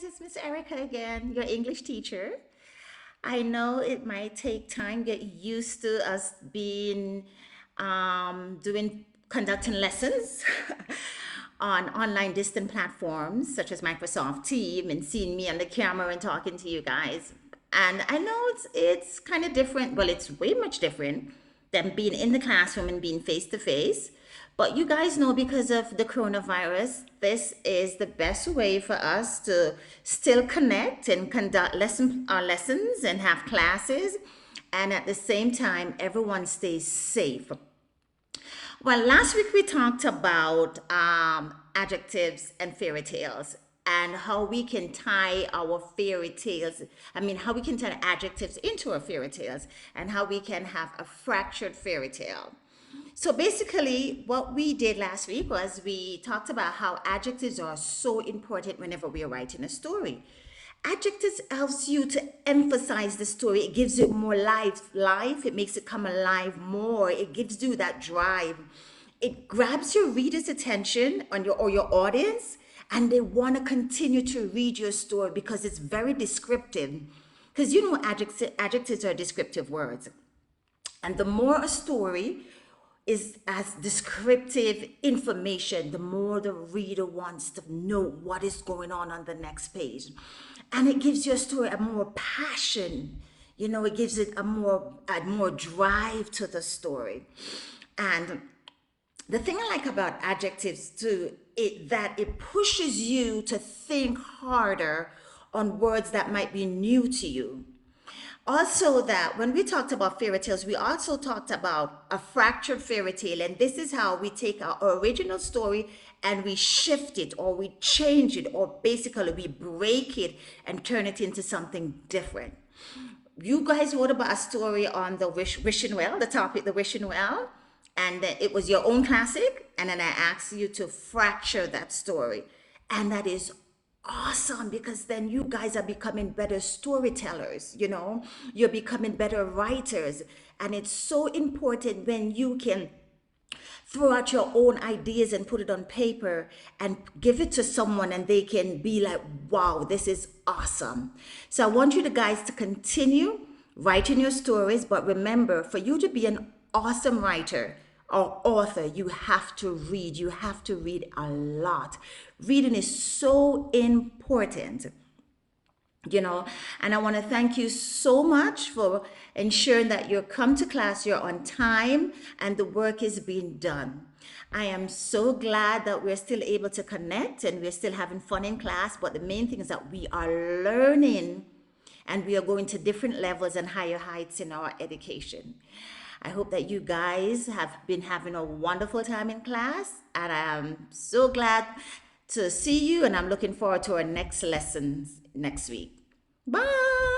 It's Miss Erica again, your English teacher. I know it might take time get used to us being conducting lessons on online distant platforms such as Microsoft Teams and seeing me on the camera and talking to you guys. And I know it's kind of different. Well, it's way much different than being in the classroom and being face to face. But you guys know because of the coronavirus, this is the best way for us to still connect and conduct our lessons and have classes. And at the same time, everyone stays safe. Well, last week we talked about adjectives and fairy tales and how we can tie our fairy tales, how we can turn adjectives into our fairy tales and how we can have a fractured fairy tale. So basically, what we did last week was we talked about how adjectives are so important whenever we are writing a story. Adjectives helps you to emphasize the story. It gives it more life. It makes it come alive more. It gives you that drive. It grabs your reader's attention on your audience, and they want to continue to read your story because it's very descriptive. Because you know adjectives are descriptive words. And the more a story is as descriptive information, the more the reader wants to know what is going on the next page. And it gives your story a more passion. It gives it a more drive to the story. And the thing I like about adjectives too, that it pushes you to think harder on words that might be new to you. Also, that when we talked about fairy tales, we also talked about a fractured fairy tale. And this is how we take our original story and we shift it or we change it or basically we break it and turn it into something different. You guys wrote about a story on the wishing well, the topic, the wishing well, and it was your own classic. And then I asked you to fracture that story. And that is awesome because then you guys are becoming better storytellers. You're becoming better writers. And it's so important when you can throw out your own ideas and put it on paper and give it to someone and they can be like, wow, this is awesome. So I want you guys to continue writing your stories, but remember, for you to be an awesome writer or author, you have to read. You have to read a lot. Reading is so important. And I want to thank you so much for ensuring that you come to class, you're on time, and the work is being done. I am so glad that we're still able to connect and we're still having fun in class, but the main thing is that we are learning and we are going to different levels and higher heights in our education. I hope that you guys have been having a wonderful time in class, and I am so glad to see you, and I'm looking forward to our next lessons next week. Bye.